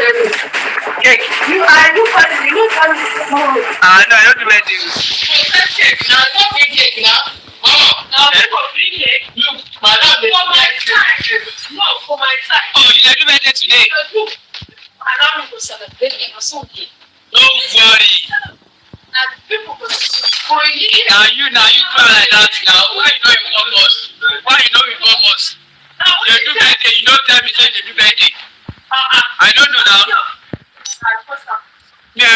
Cake. You are you for you know how no, I don't do anything. Cake now, not big cake now. Oh, now for big cake. Look, madam, they don't like cake. No, for my side. Oh, you are doing birthday today? I don't want to celebrate it or something. Don't worry. People for you. Now you do like that now. Why you don't inform us? Why you don't inform us? You do birthday, you don't tell me say you do birthday. I don't know now. Yeah, I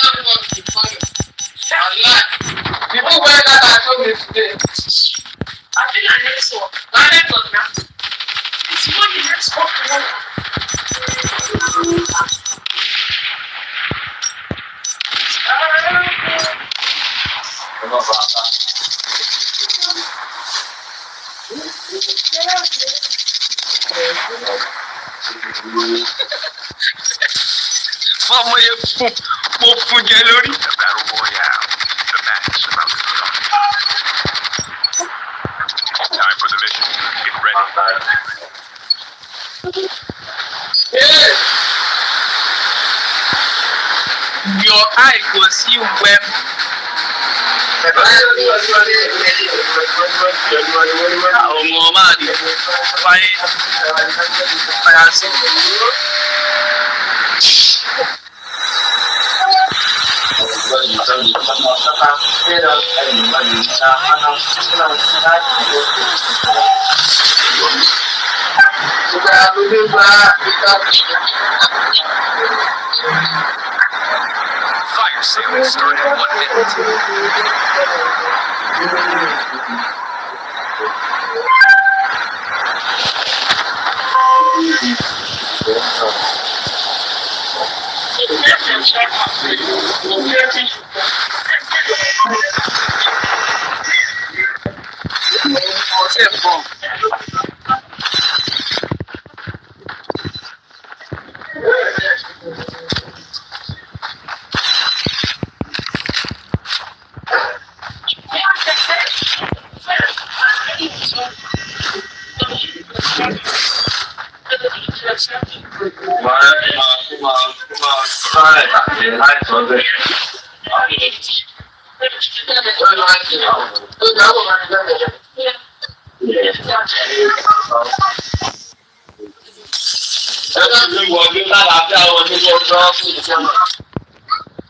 don't want to find it. People wear that I told me today. I think I never saw. I never thought now. It's more than next one. Mama, you fún jẹ lórí. The battle royale. The match is about to start. Time for the mission. Get ready. Yes. Your eye will see when. Ọmọ máa di fire sí. Fire sale started in 1 minute.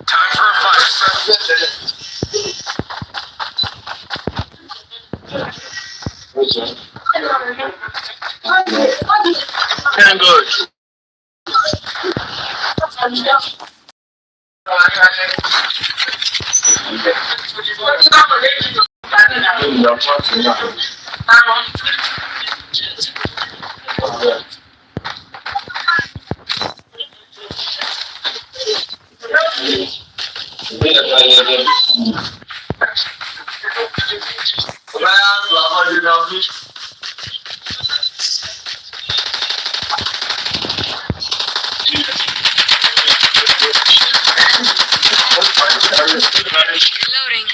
Time for a fire set. And good. Reloading.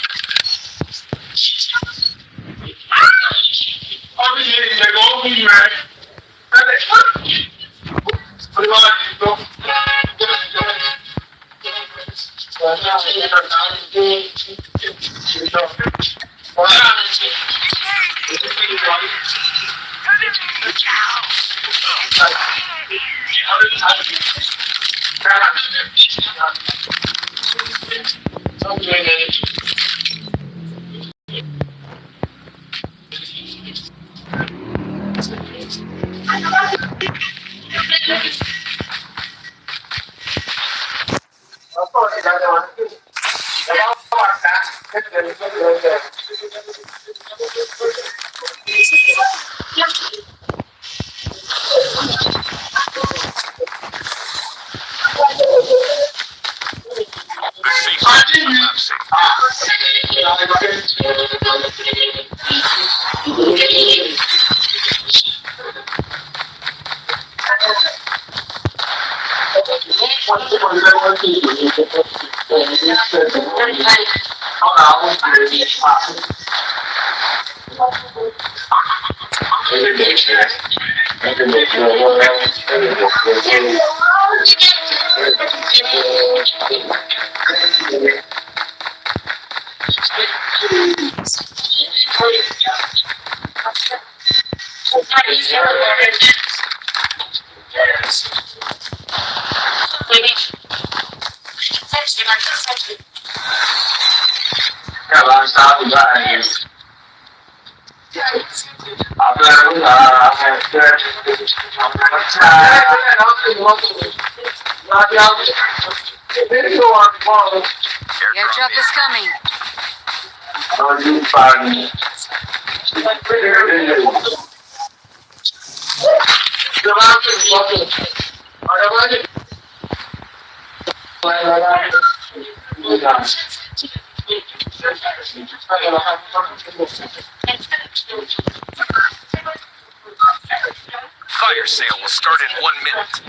Airdrop is coming. Fire sale will start in 1 minute.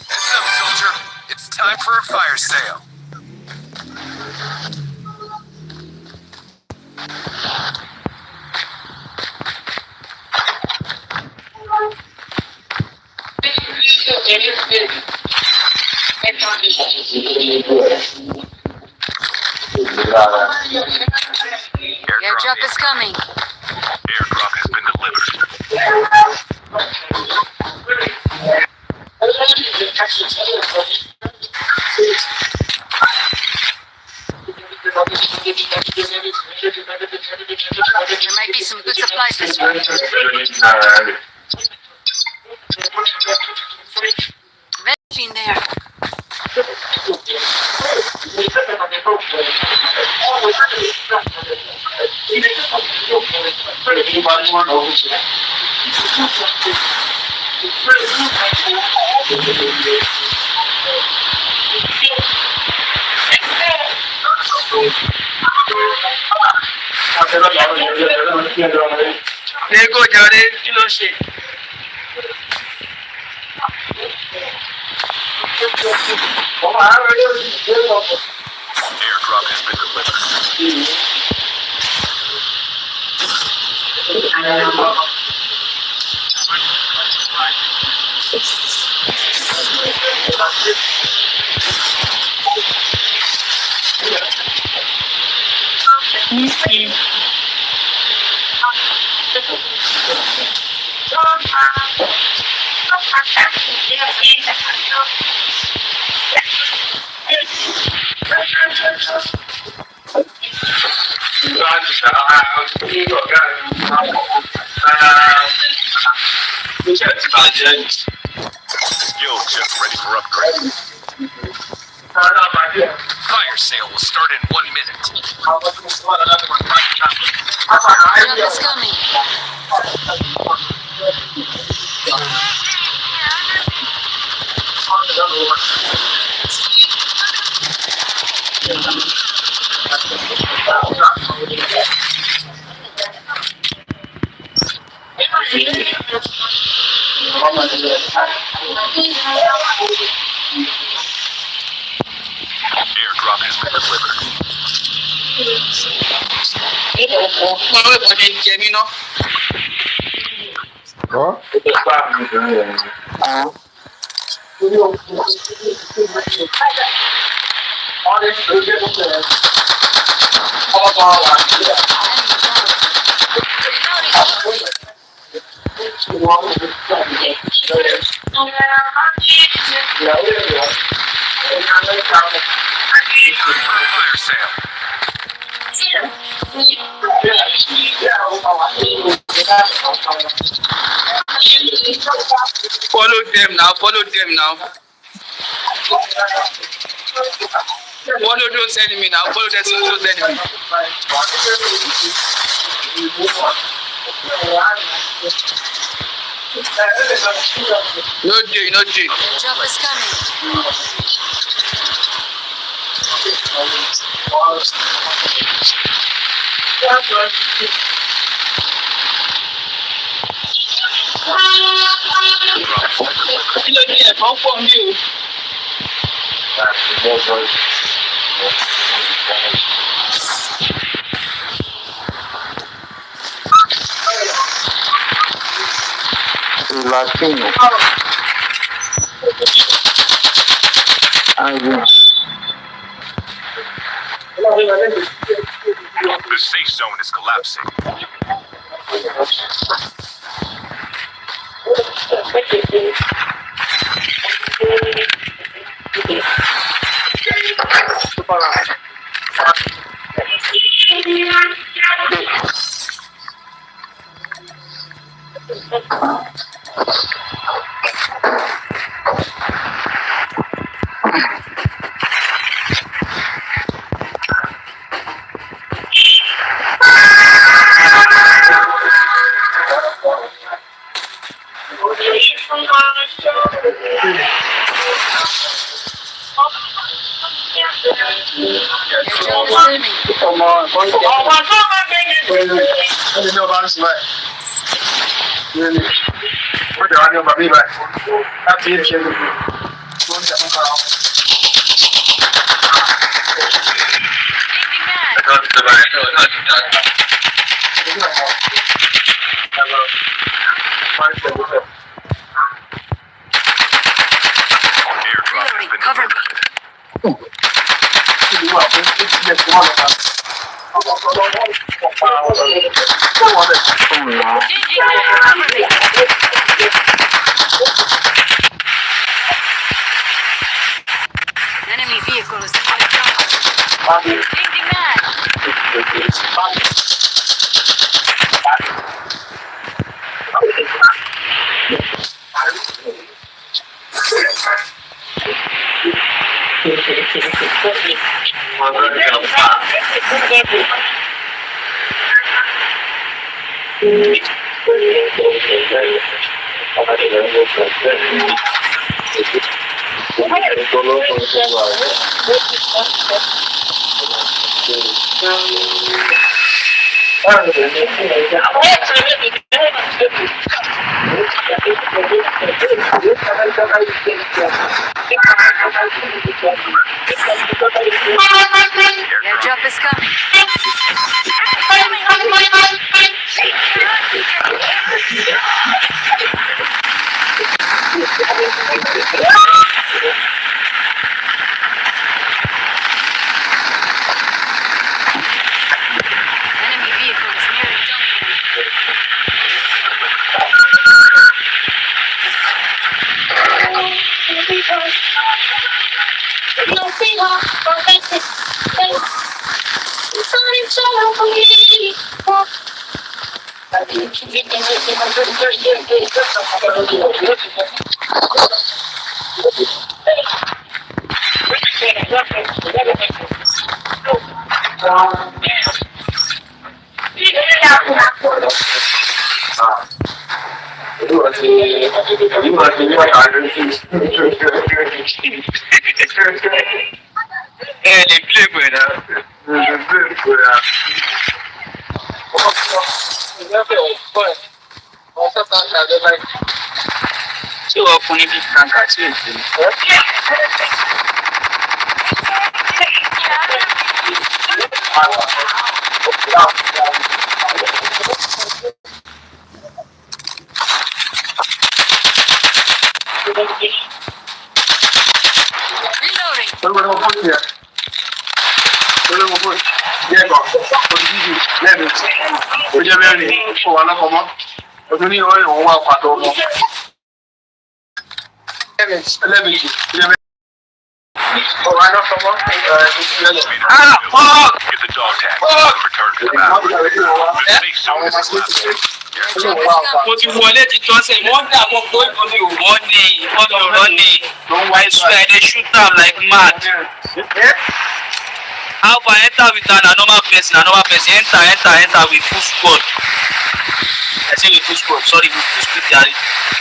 Heads up, soldier. It's time for a fire sale. Airdrop is coming. Airdrop has been delivered. There might be some good supplies this way. Machine there. Nego jare kí ló ṣe? Airdrop has been delivered. Yo, just ready for upgrade. Fire sale will start in 1 minute. Airdrop is coming. Airdrop has been delivered. Fire sale. Follow them now. Follow them now. Follow those enemy now. Follow those enemy. No J. Airdrop is coming. Latino. The safe zone is collapsing. Airdrop is coming. Airdrop has been Cover me. delivered. Enemy vehicle is near the jungle. Changing mag. Airdrop is coming. Enemy vehicle is near the jungle. They play with her. Tí ọkùnrin bíi kàǹkà sí èdè. Reloading. Ojú ní ìwé ìwọ̀n wà pàtó ọmọ. Ẹlẹ́mìí. Oh, I know someone. Fuck! Get the dog tag and return to the battle. The safe zone is collapsing. Mo ti wọlé ti tọ́sẹ̀, wọ́n dà bọ̀ pé wọ́n ní ìfọ́dọ̀ ní. I swear they shoot am like mad. How far enter with an normal person, enter with full squad. I say with full squad, sorry, with full squad.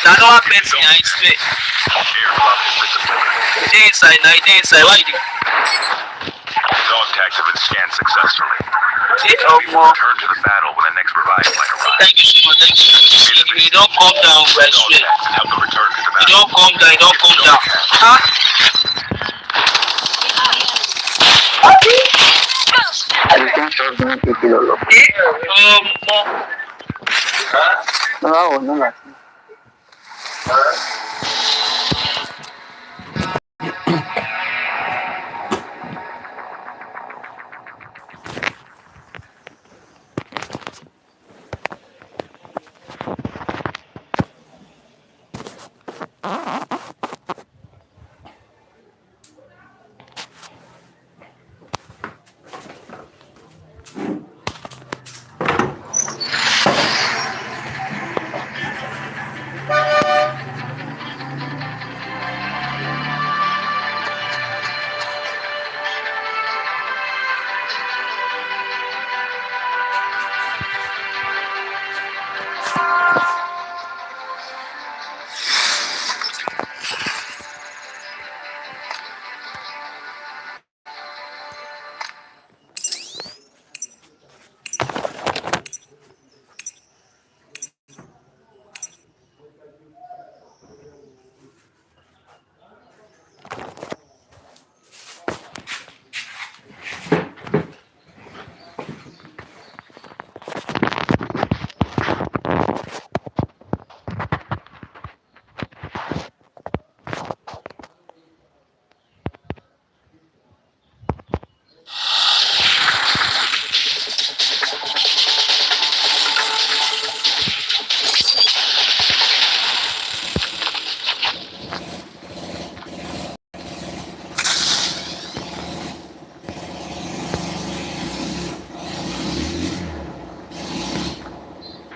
The normal person, I swear. Airdrop has been delivered. Dey inside, why you dey? Dog tags have been scanned successfully. Say, Return to the battle when the next revive flight arrives. thank you so much, thank you. You don't calm down, I Dog swear. tags and help them return to the You battle. don't calm down. Huh?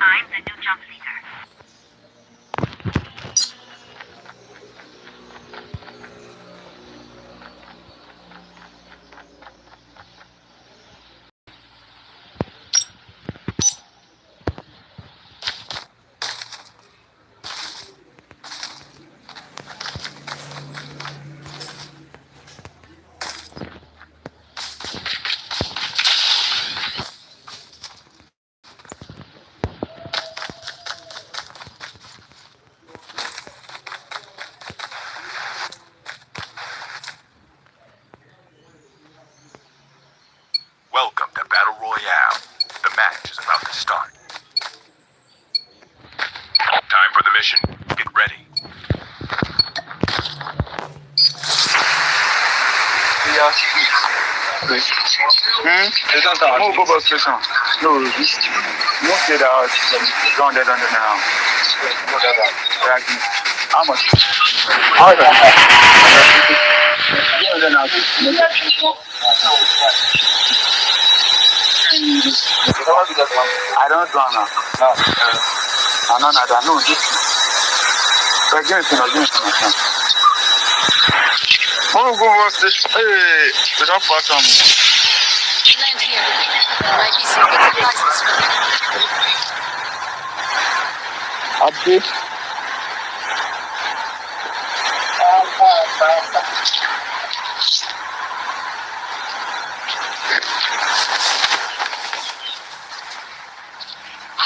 I'm the new jump leader. Welcome to Battle Royale. The match is about to start. Time for the mission. Get ready. Move over station. No, move to the house. Down there now. How much? I don't know now. I know this. But give it to me. Move over station. Hey, we don't pass on. Land here. Might be some good supplies this way. Update.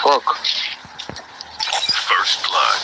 Fuck. First blood.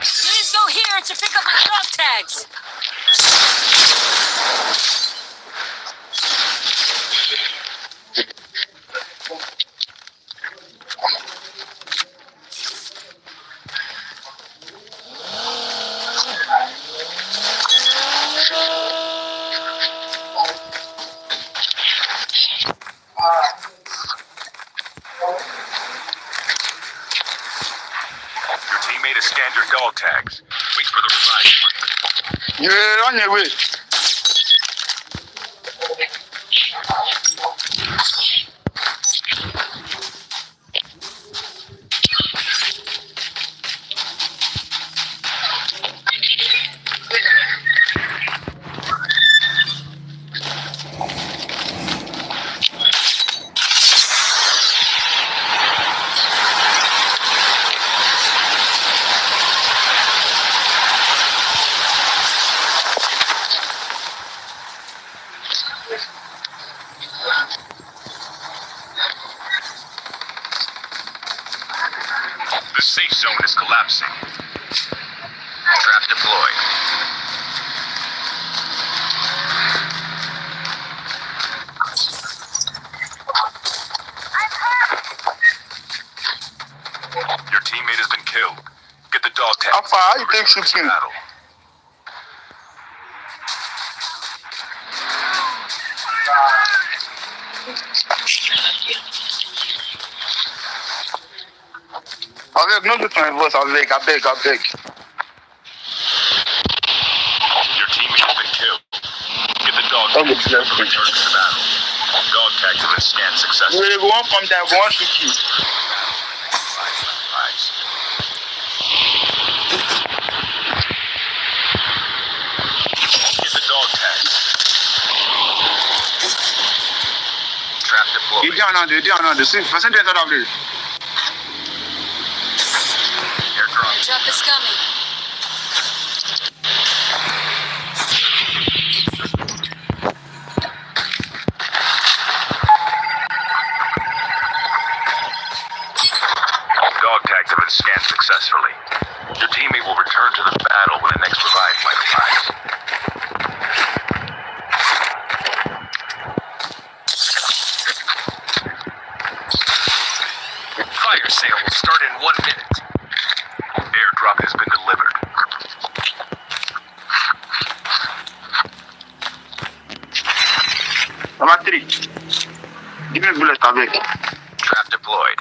Please go here to pick up the dog tags. Your teammate has scanned your dog tags. Wait for the revive. You're on your way. The safe zone is collapsing. Trap deployed. Your teammate has been killed. Get the dog tag. How far you think Return to shooting? battle. Avec, non, je prends un boss avec, avec. Your teammate has been killed. Get the dog Okay, tag. that's good. Return to the battle. Dog tags have been scanned You successfully. will go on from there, go on to you. Nice. Get the dog tag. Trap deployed. Il dit en un, c'est façon de ça d'abord. Airdrop. Airdrop is coming. Dog tags have been scanned successfully. Your teammate will return to the battle when the next revive flight arrives. Fire sale will start in 1 minute. Airdrop has been delivered. Number 3. Give me bullet avec. Trap deployed.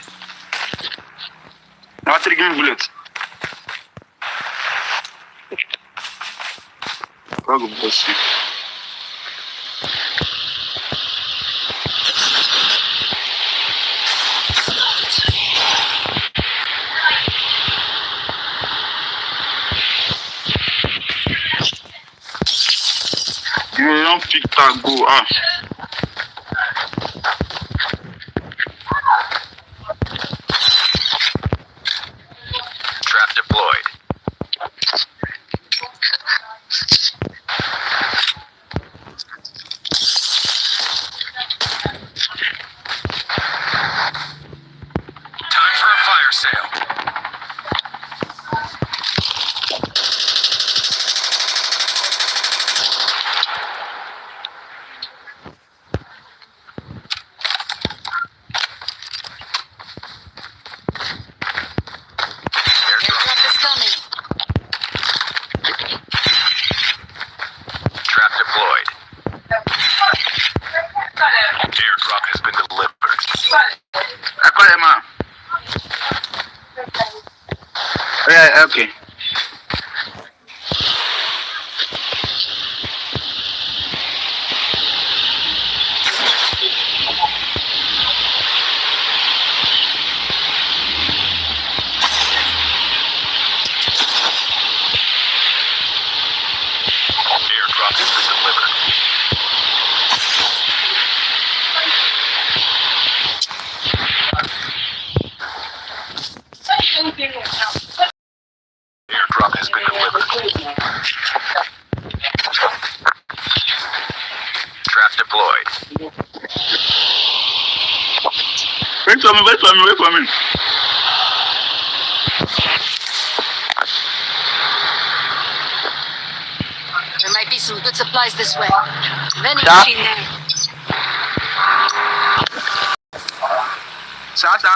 Number 3, give me bullet. Go go boss. You don't pick that go, ah. Trap deployed. Time for a fire sale. Airdrop is coming. deployed. Wait for me. There might be some good supplies this way. Vending Yeah. machine there. Sasa.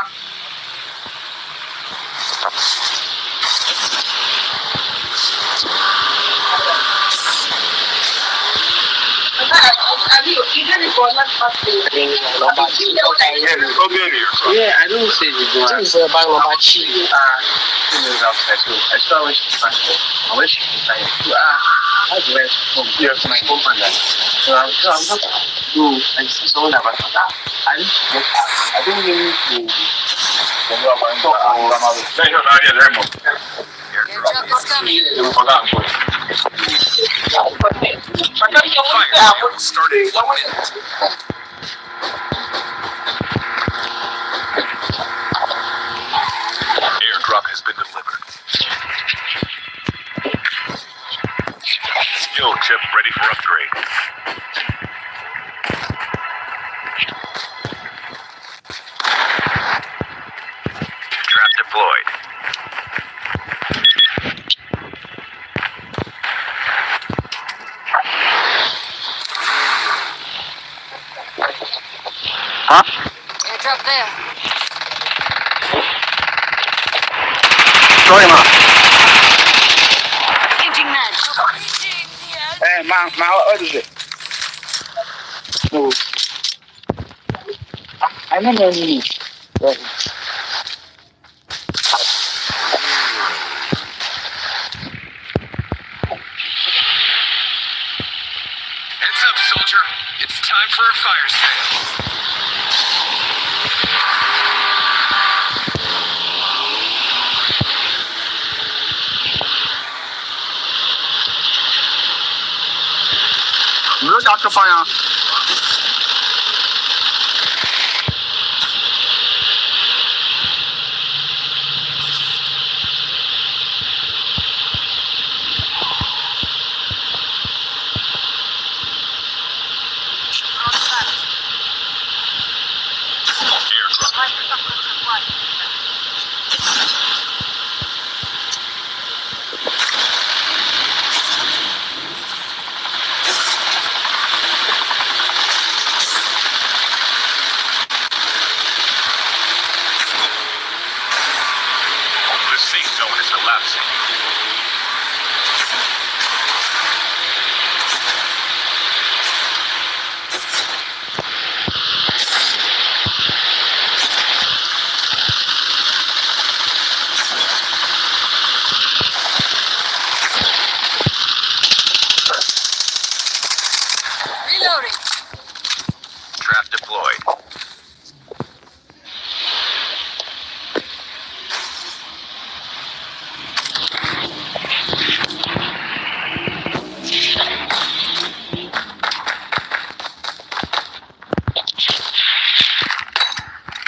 Yeah, I don't say the go. This is about my cheap. I saw what she was. I wish she was. I was yes, my company. So I'm not do I see someone that was I don't really need to Airdrop is coming. Fire started 1 minute. Airdrop has been delivered. Skill chip ready for upgrade. Trap deployed. Huh? Airdrop there. Sorry, ma. Changing mag. What is it? No. I don't know any. Heads up, soldier. It's time for a fire sale. Look out the fire. The safe zone is collapsing. Reloading. Trap deployed.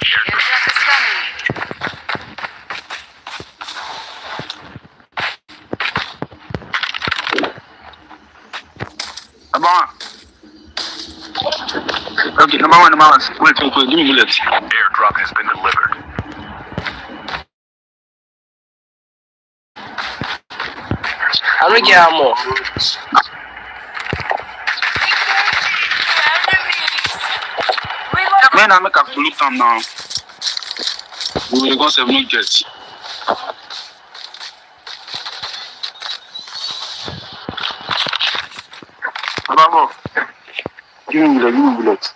Airdrop is coming. Number one. Okay, number one. Wait, give me bullets. Airdrop has been delivered. I don't get ammo. Man, I make a pollute them now. We will go 7 get. Bravo. Give me bullet.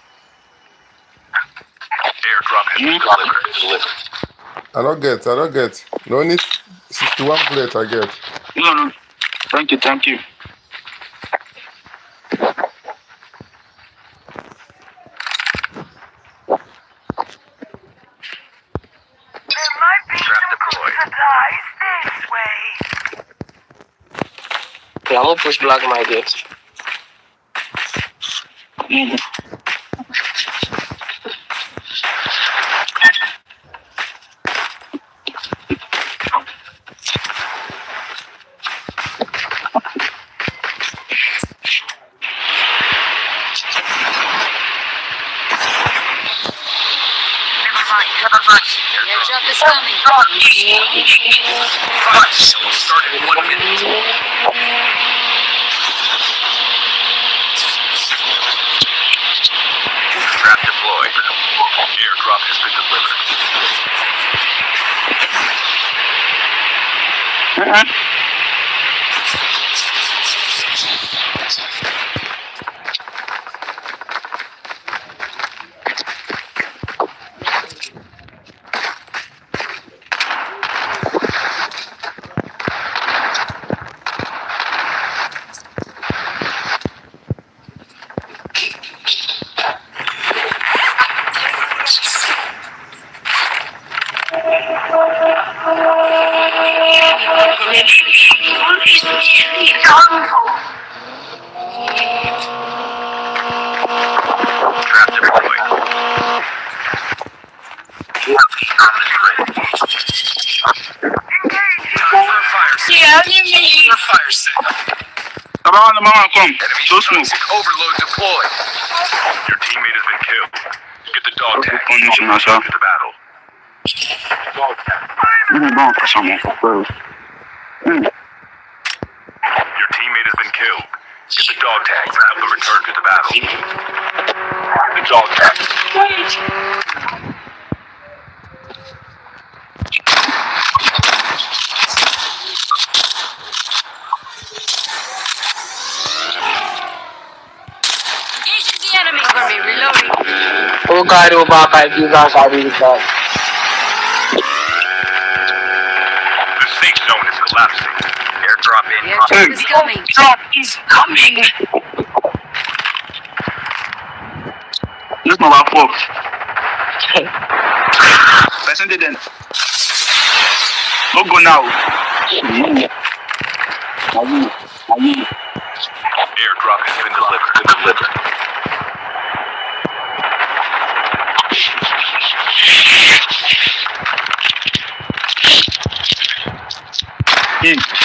Airdrop has been delivered. I don't get. No need 61 bullet I get. No. Thank you. Trap deployed. Okay, I'm gonna push black my gate. Airdrop is coming. Rush will start in 1 minute. Trap deployed. Airdrop has been delivered. Trap deployed. Fire sale. Come on, the mama, come. Enemy So smooth. toxic overload deployed. Your teammate has been killed. Get the dog tag. Condition, Return sir. to the battle. Bon, for someone. Your teammate has been killed. Get the dog tags and have them return to the battle. The dog tags. Engaging the enemy. Cover me. Reloading. Oh God, oh Baka, Jesus, I will die. The safe zone is collapsing. Airdrop in. The airdrop is coming. Drop is coming. This my last fox. Person didn't. Don't go now. Airdrop has been delivered.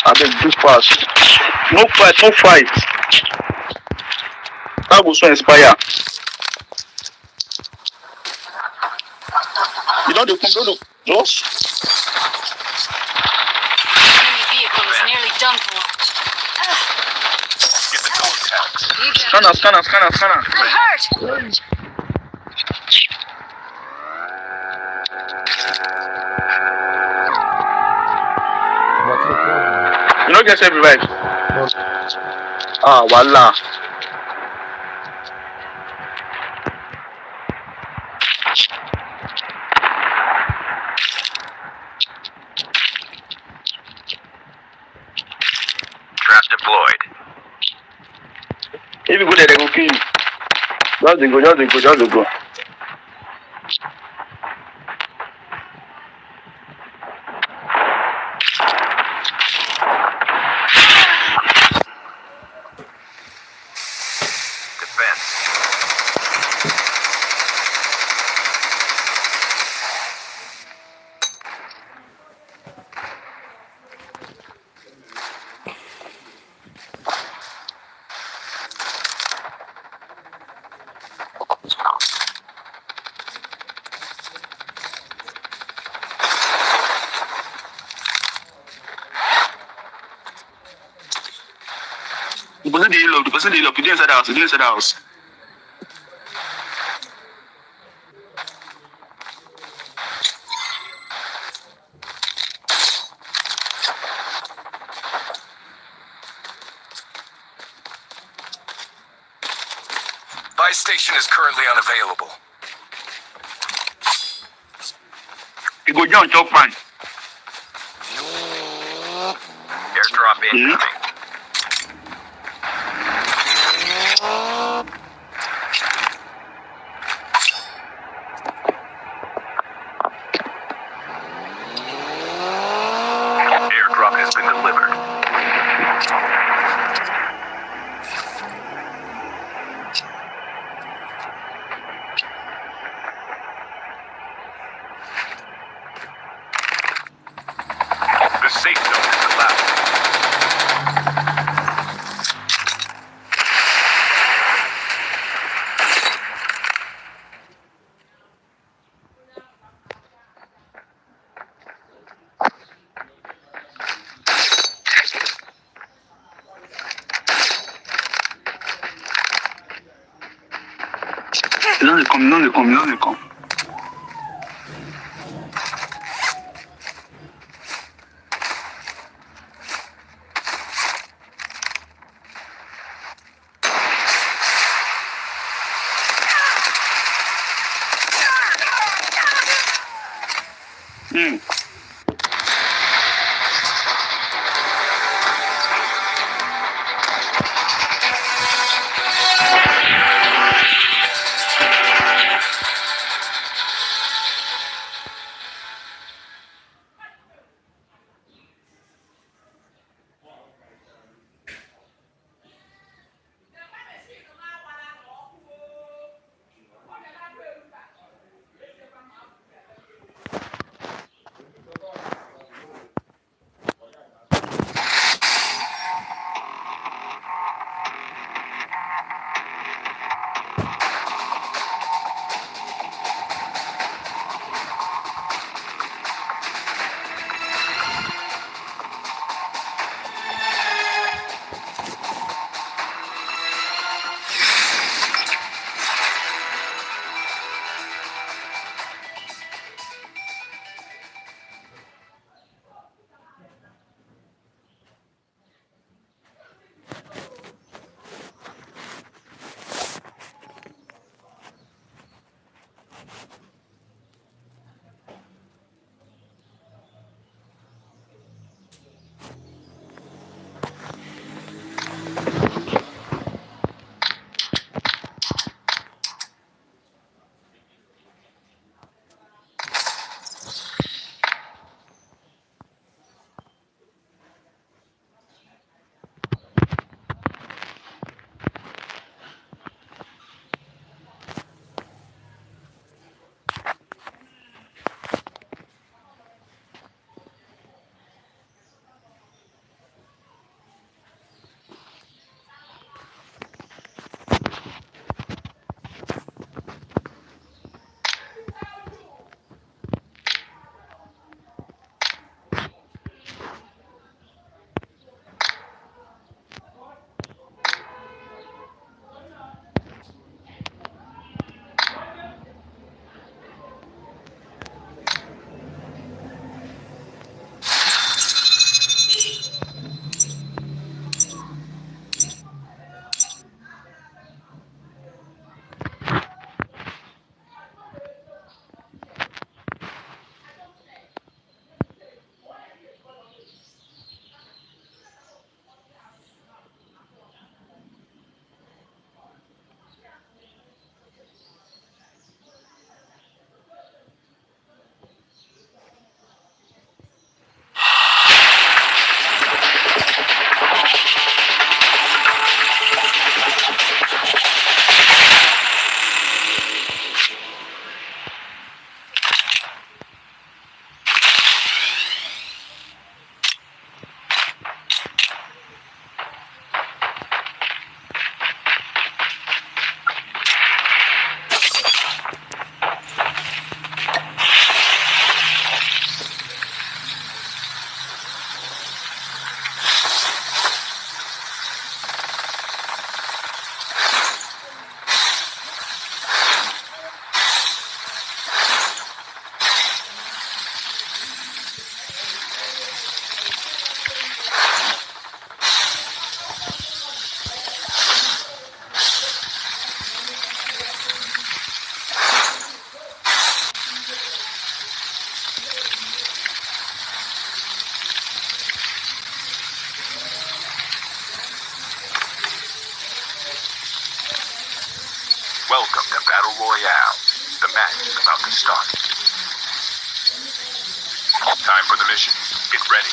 I beg too fast. No fight. That will so inspire. You don't do just Enemy vehicle is nearly done for. Get the dog tags. Need that. scanner. I'm hurt. What's the problem? You don't get every right. Ah, voila. Trap deployed. If you go there, they will kill you. Just go. Defense. The person they lock, you inside the house. Buy station is currently unavailable. You go down, chop man. Airdrop incoming. Airdrop has been delivered. The safe zone is collapsed. Don't they come. Welcome to Battle Royale. The match is about to start. Time for the mission. Get ready.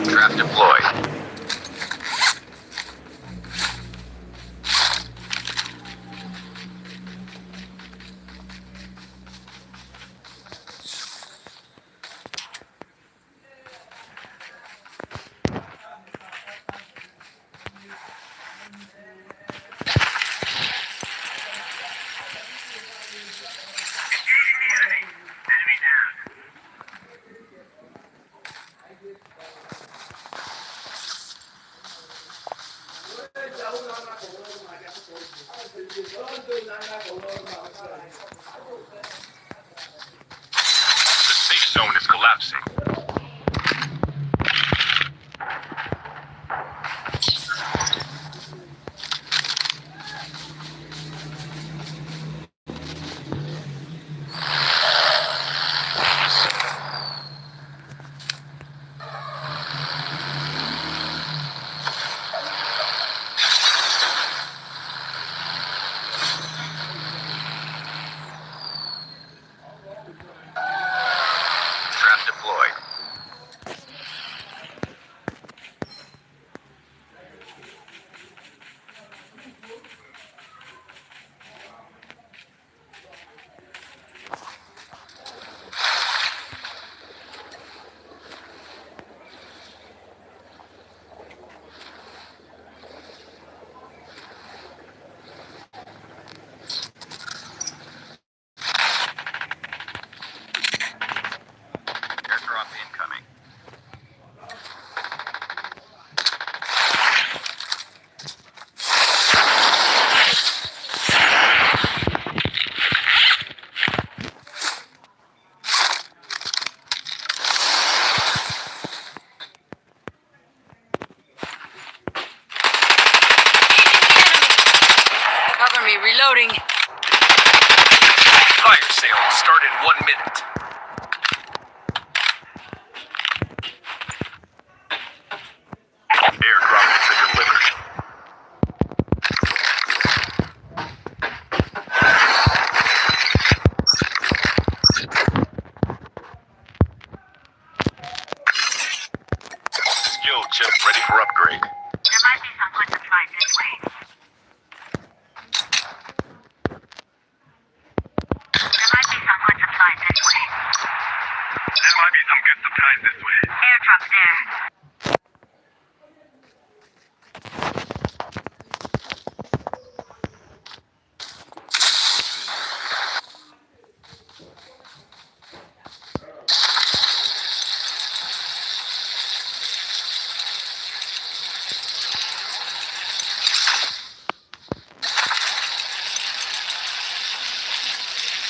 Trap deployed. The safe zone is collapsing. Trap deployed. Airdrop incoming. Cover me, reloading. Fire sale will start in 1 minute. Airdrop has been delivered. Skill chip ready for upgrade. There might be some good supplies this way. Airdrop there.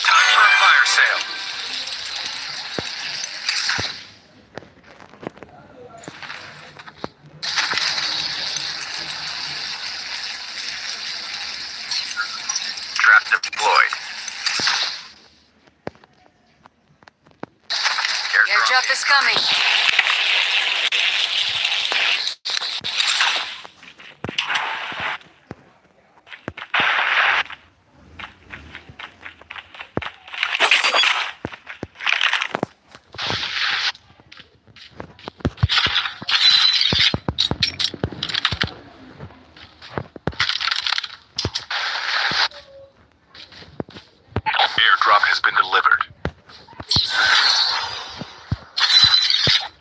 Time for a fire sale. Trap deployed. Airdrop is coming. Airdrop has been delivered.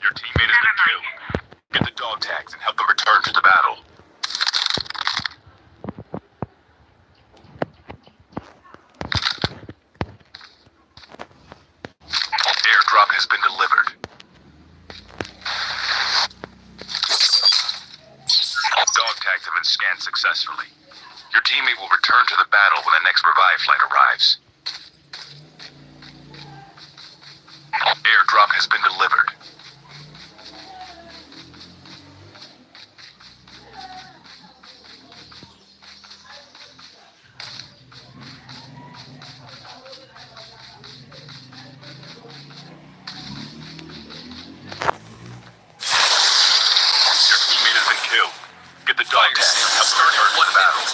Your teammate has been killed. Get the dog tags and help them return to the battle. Airdrop has been delivered. Dog tags have been scanned successfully. Your teammate will return to the battle when the next revive flight arrives. Airdrop has been delivered. Your teammate has been killed. Get the dog tags and help them return to the battle.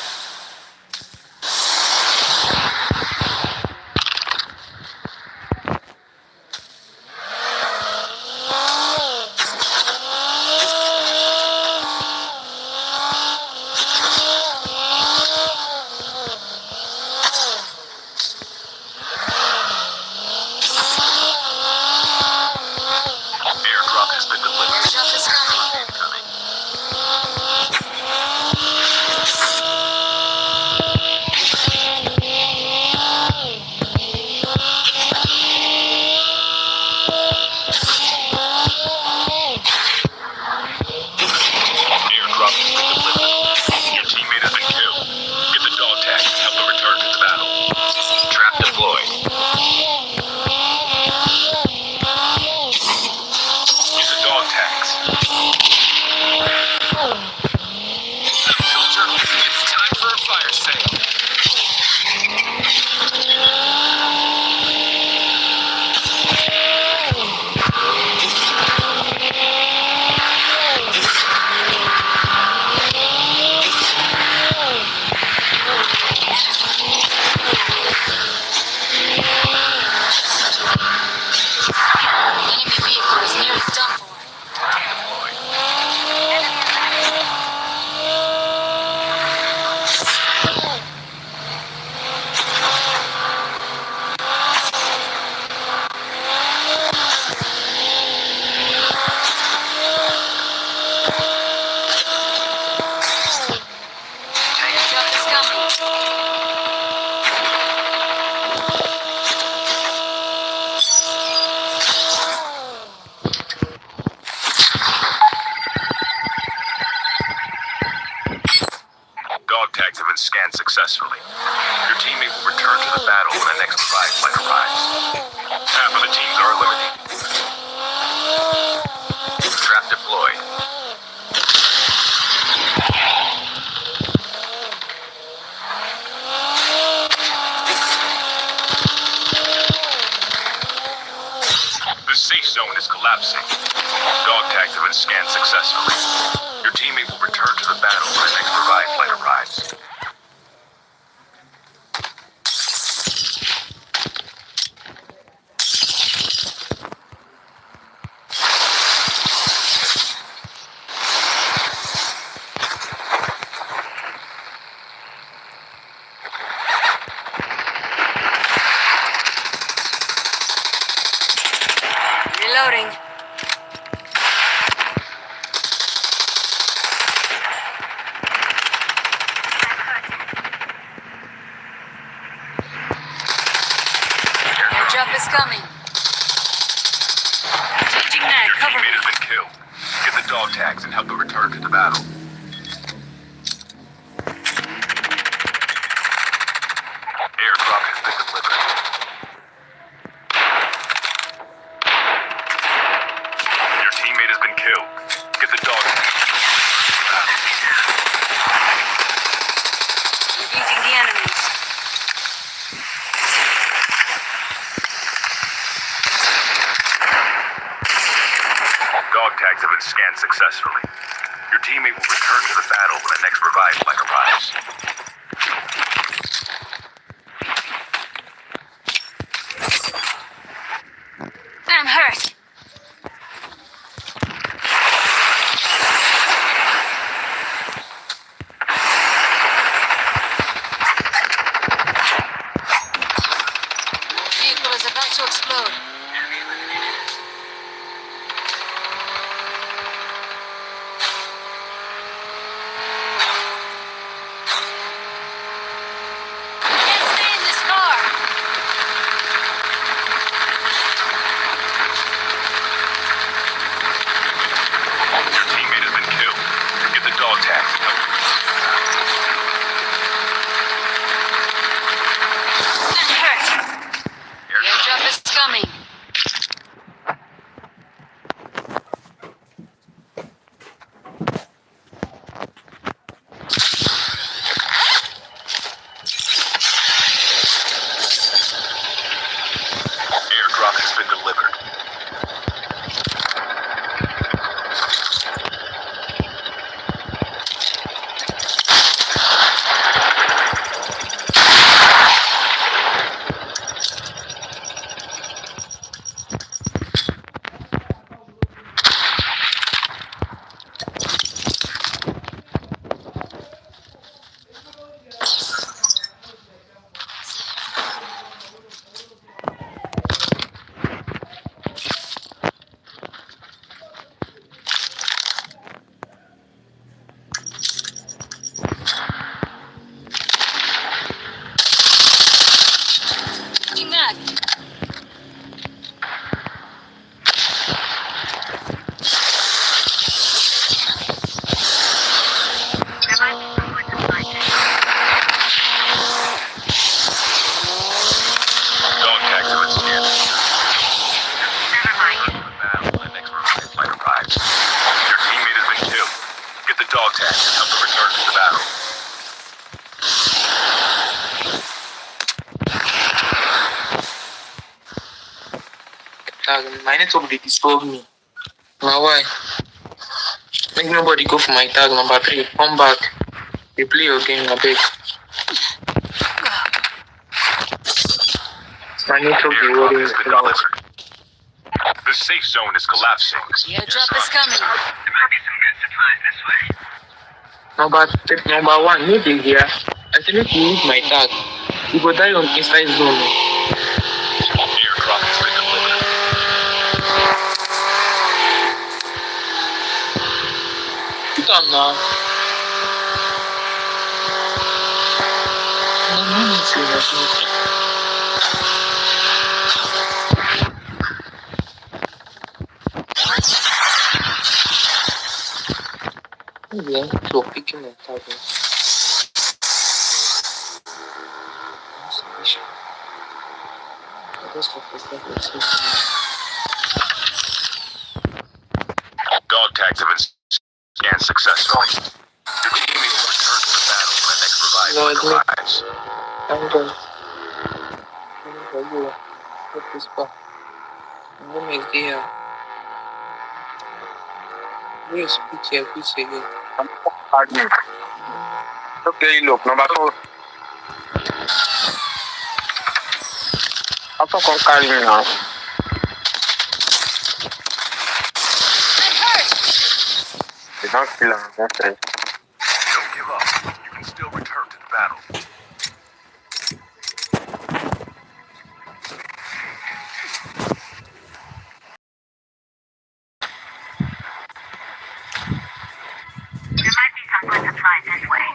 zone is collapsing. Dog tags have been scanned successfully. Your teammate will return to the battle when the next revive flight arrives. Reloading. Airdrop is coming. Changing mag, Your cover me. teammate has been killed. Get the dog tags and help them return to the battle. Airdrop has been delivered. Your teammate has been killed. Get the dog tags. Engaging the enemies. Dog tags have been scanned successfully. Your teammate will return to the battle when the next revive flight arrives. I'm hurt. Vehicle is about to explode. Can't stay in this car. Your teammate has been killed. Get the dog tags. I'm hurt. Airdrop is coming. Airdrop has been delivered. Changing mag. Dog tags have been scanned. Never mind. When the next revive flight arrives. Your teammate has been killed. Get the dog tags and help them return to the battle. Tag, my network they disturb me. Now why? Make nobody go for my tag number 3. Come back. You play your game, I beg. My network they Airdrop worry has been me a lot. delivered. The safe zone is collapsing. The airdrop is coming. There might be some good supplies this way. Number 1, you dey here. I say make you use my tag. You go die on inside zone. Airdrop has been delivered. Put on now. No need to imagine. Yeah, so picking my tag. Dog tags have been scanned successfully. Your teammate will return to the battle when the next revive No, flight arrives. I'm done. What is back? Gomez there. Where is Peter? Please again. Pardon. Okay, look, number 4. How come carry me now? I'm hurt. They don't kill him, that's it. Don't give up. You can still return to the battle. There might be some good supplies this way.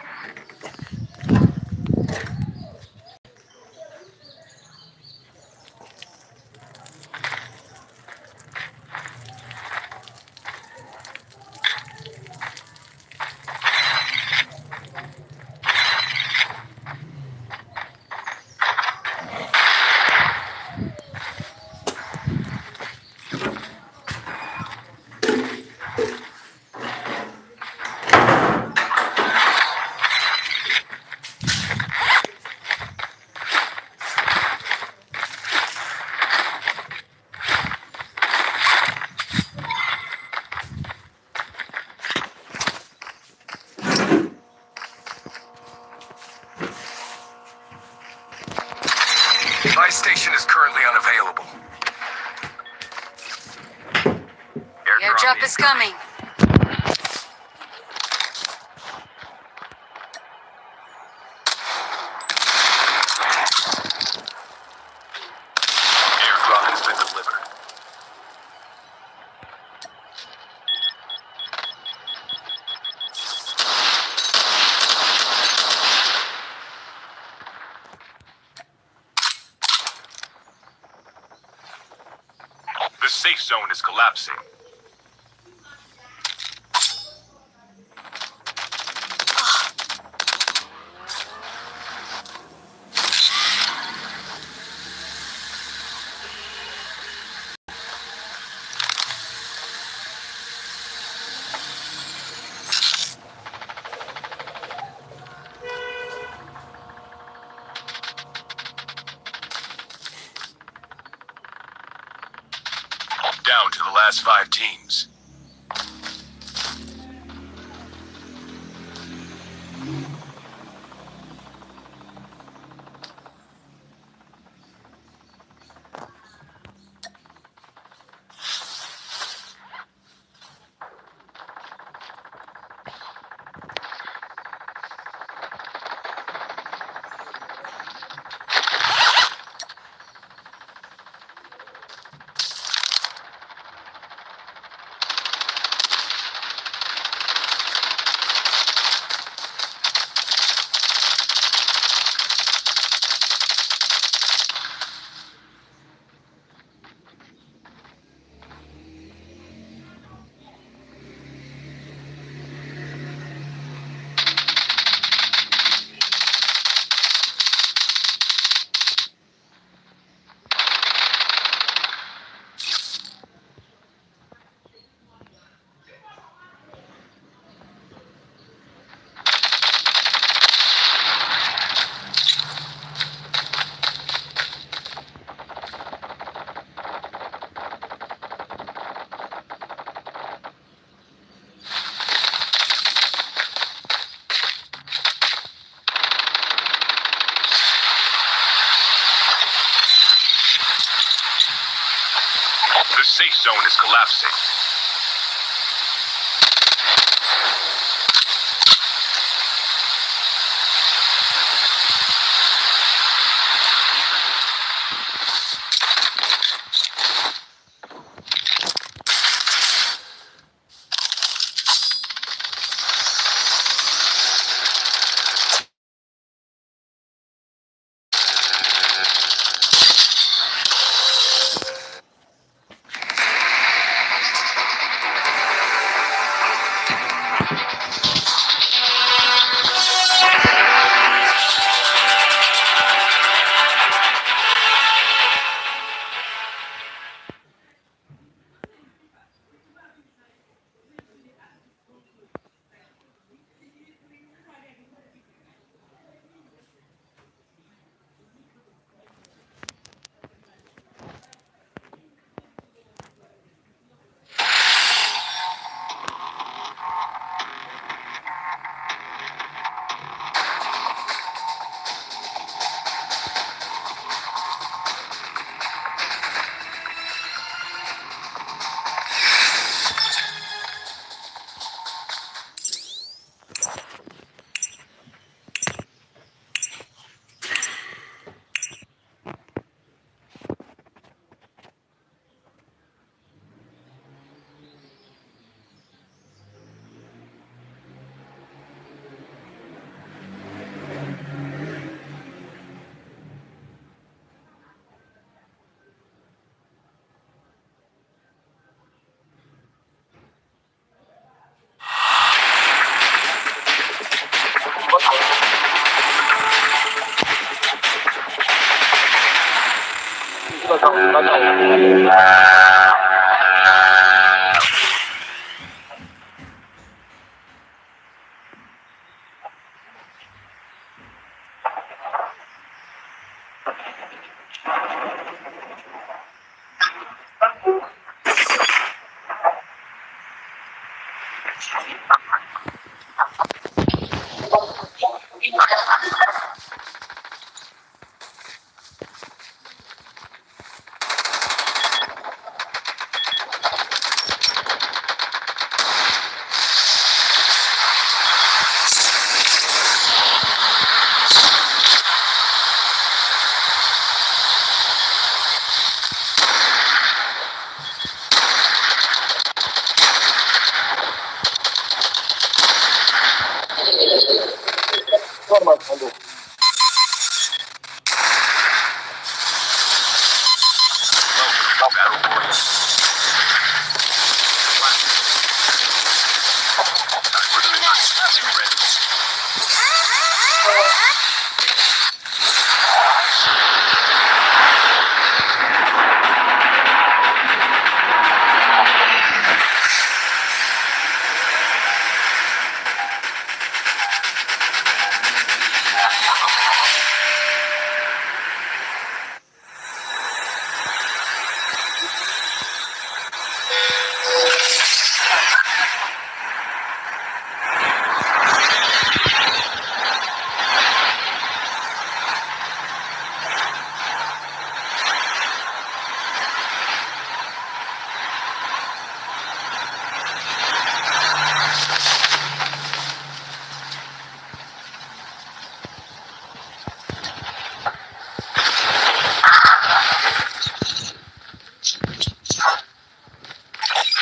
My station is currently unavailable. Airdrop is coming. Airdrop has been delivered. The safe zone is collapsing. Down to the last 5 teams. The safe zone is collapsing.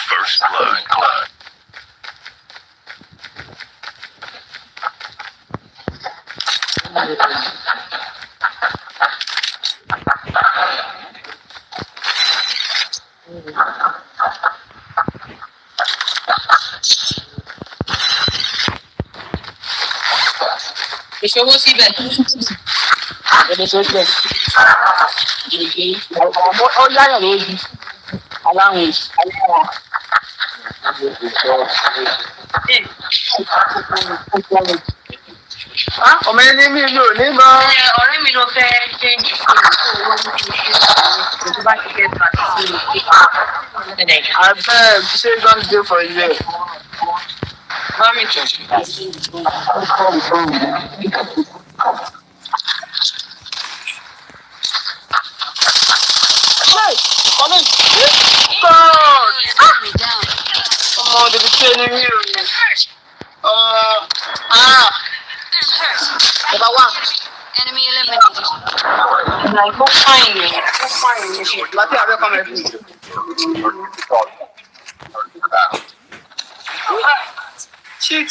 First blood. Ìṣòwò síbẹ̀. Ó láyọ̀ lójú. Aláwìn. Ọmọ ẹni mi lò ní gan. Ọ̀rẹ́ mi ló fẹ́ ṣe ìṣòwò bá ti get back to you. Abeg, say don dey for here. Mami church. Enemy down. Ọmọ òdìbí tí ẹni rí o ni. Number one. Enemy eliminated. Like, go find me. Láti abẹ́ kọ́mọ̀ ẹ̀fún. Shit.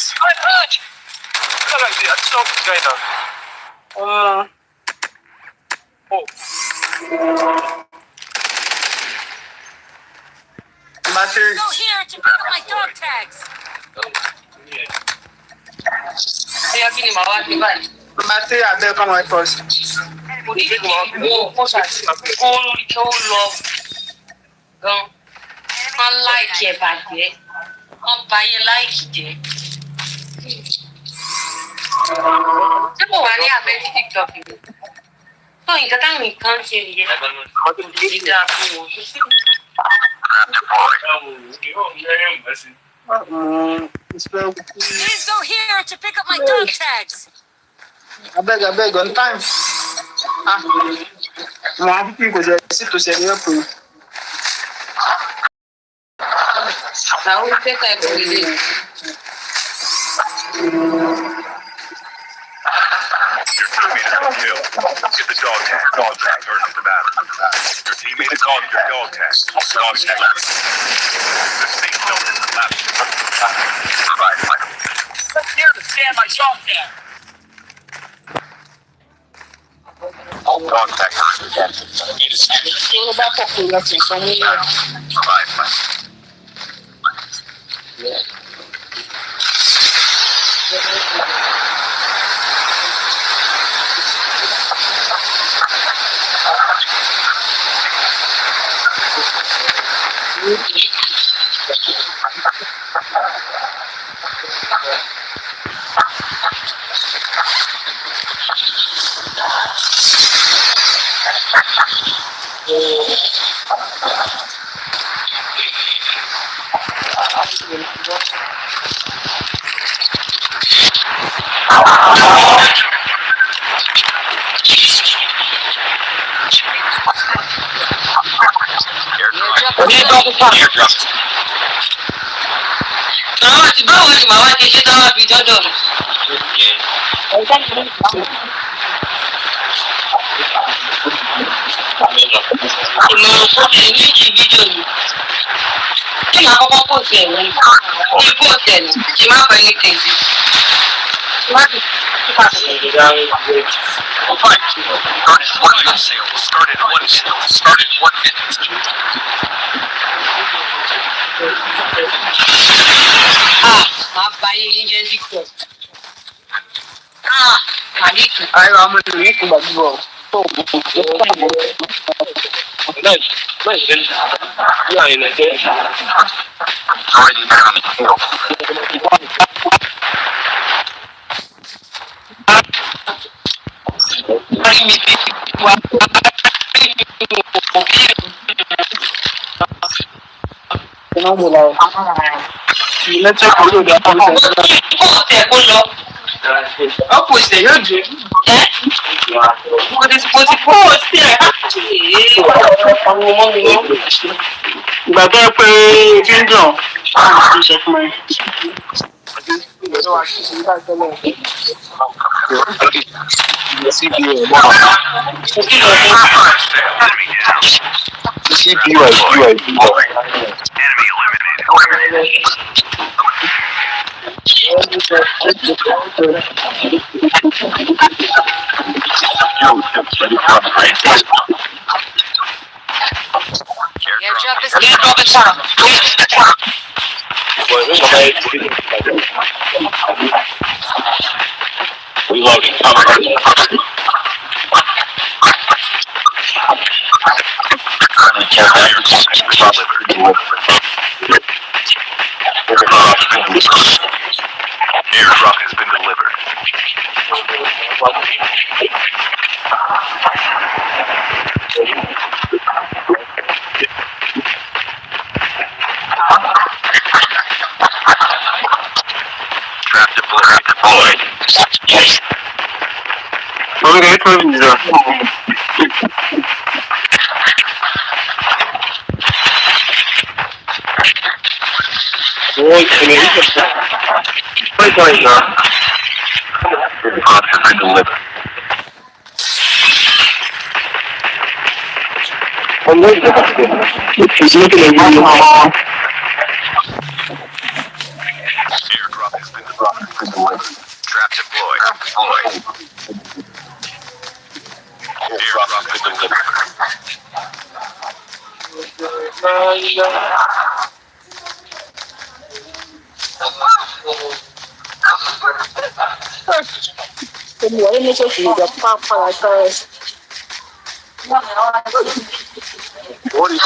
Battery. Go here to pick up my dog tags. Battery abẹ́ kọ́mọ̀ ẹ̀fọ́. Wọ́n láìkì ẹ̀ bàjẹ́, wọ́n bá yẹ láìkì jẹ́. Ṣé kò wá ní abẹ́ ti TikTok yìí? Tó nǹkan táwọn nǹkan ṣe nìyẹn. Ìdá fún wọn. Please go here to pick up my dog tags. Abeg, on time. Mo á fi kò jẹ́ sí tó ṣe ní ẹ̀pọ̀. Àwọn olùfẹ́ta ẹ̀kọ́ ilé. Your teammate has been killed. Get the dog tag. Dog tag. Turn to the battle. Your teammate is called your dog tag. Dog tag. The safe zone is collapsing. Right. Let's hear to stand my dog tag. Dog tag. Ṣé bá pọ̀pọ̀ láti sọ ní ilé? Right. Báwo ni màá wá ti ṣe táwọn fi dọ́dọ̀ mi? Ìmọ̀ràn fún mi ní fídíò mi. Ṣé màá kọ́kọ́ pò sí ẹ̀rọ yìí? Ní pò tẹ̀lé, ṣe má pẹ́ ní tèmi. Máa bá yín jẹ́ dípò. Màlíkì. Ayọ̀ ọmọ ìlú yìí kò gbàgbọ́. Ọ̀pọ̀ ìṣẹ̀ yóò jẹ́. Mo ti kó o sí ẹ̀. Ìgbà tó ẹ pé kí n dùn, ṣe sọ fún mi. Airdrop is coming. Reloading. Airdrop has been delivered. Trap deployed. Okay, He's looking at you. Airdrop has been delivered. Trap deployed. Airdrop has been What is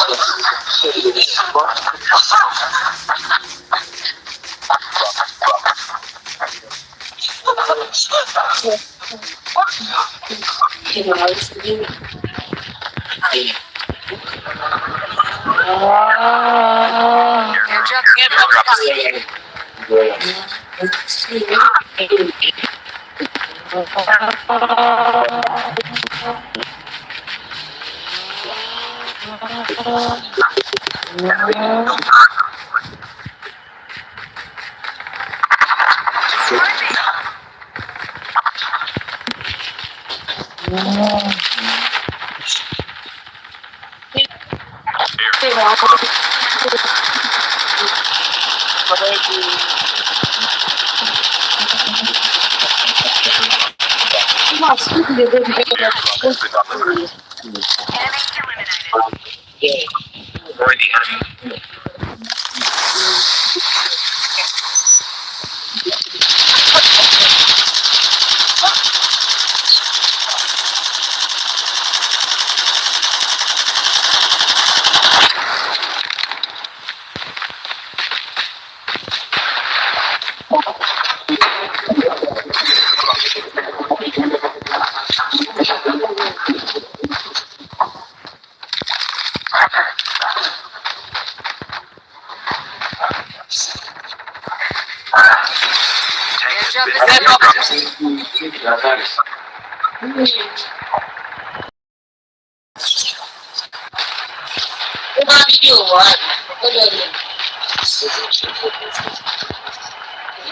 Airdrop is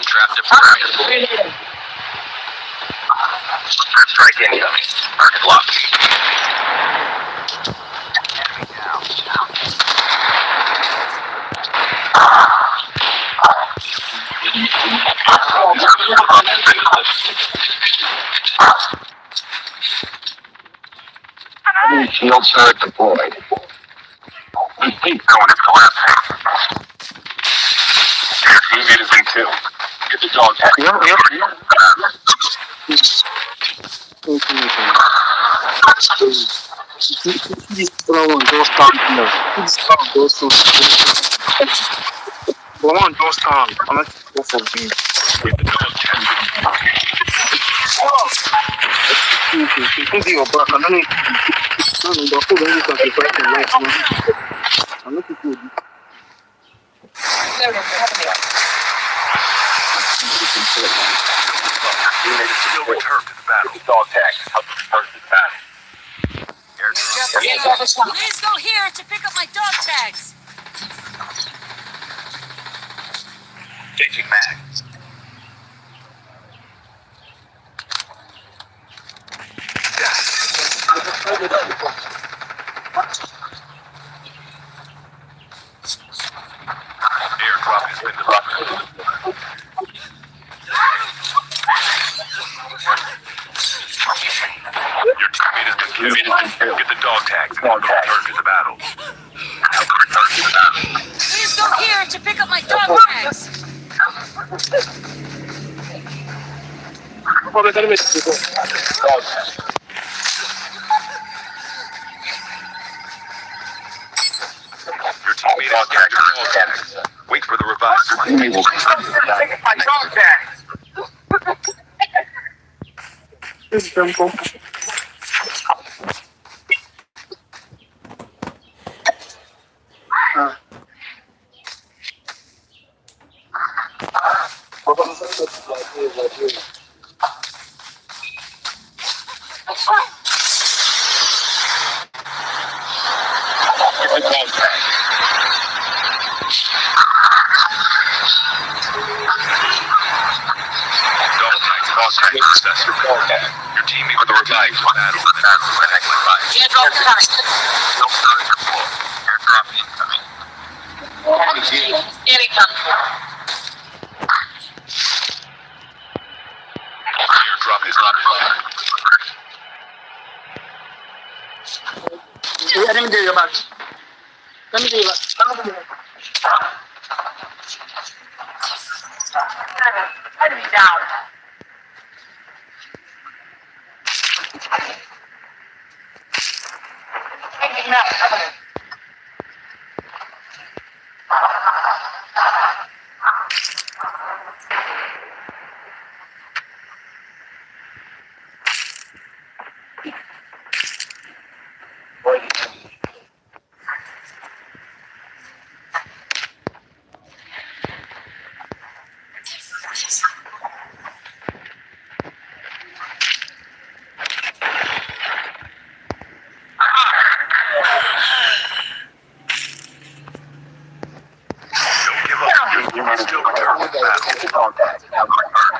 Trapped at strike incoming. Target locked. Shield turret deployed. Deep cone is collapsing. Your teammate has been killed. Get the dog tag. Get the dog Still return to the battle. Dog tag. Help return to the battle. airdrop is Please go here to pick up my dog tags. Changing mags. Airdrop has been delivered. Your teammate has been killed. Get the dog tags and return to the battle. Return to the battle. Please go here to pick up my dog tags. Your teammate has got your dog tags. Wait for the revive flight. My dog tag. Get the dog tag. Dog tag successful. Your teammate with the revive for battle. Airdrop tags. Airdrop incoming. Airdrop is not delivered. Let me do your back. Let me do your back. Let me down. Still return to the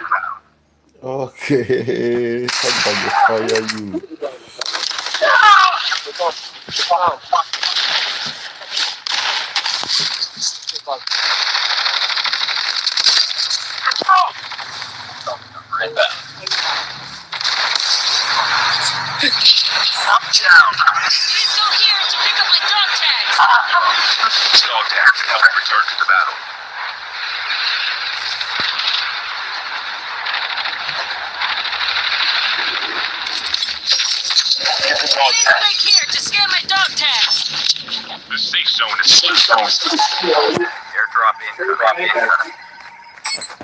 battle. Okay, somebody fire you. Right back. Please go here to pick up my dog tags. Dog tags help return to the battle. Please click here to scan my dog tags. The safe zone is airdrop incoming.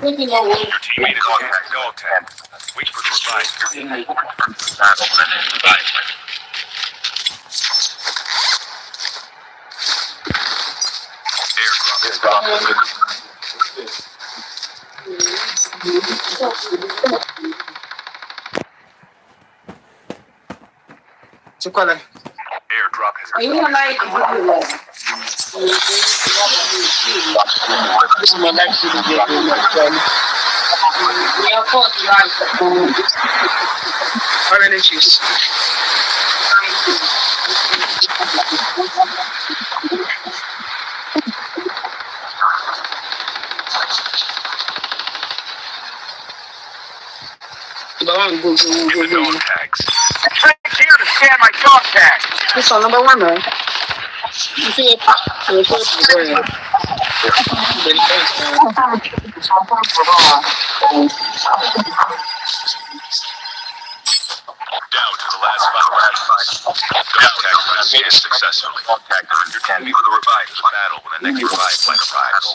Your teammate is on dog tag. Wait for the revive. Your teammate will return to the battle and then revive. Airdrop is delivered. Airdrop has You know, like, we are caught How many cheese? Get the dog tags. Click here to scan my dog tag. This one number 1, man. You see it? Down to the last 5. Dog tag was scanned successfully. You can be for the revive of the battle when the next revive flight arrives.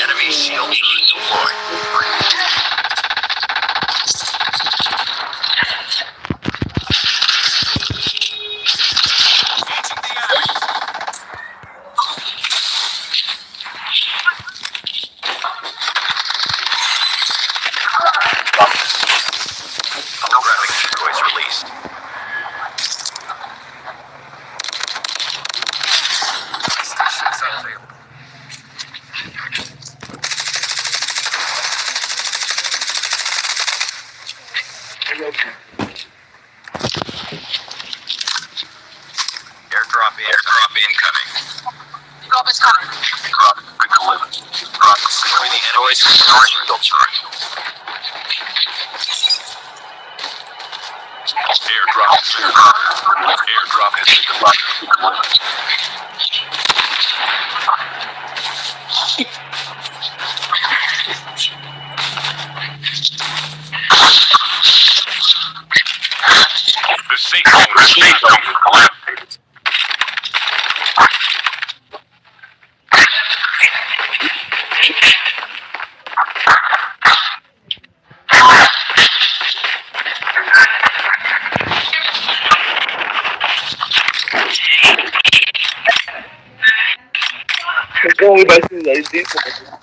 Enemy shields deployed. Graphic decoys released. Stations unavailable. Airdrop incoming. Drop is coming. Drop could deliver. Drop securing the enemy's shield turret. Airdrop has been delivered. Airdrop has been delivered. The safe zone is collapsed. Go with my sister.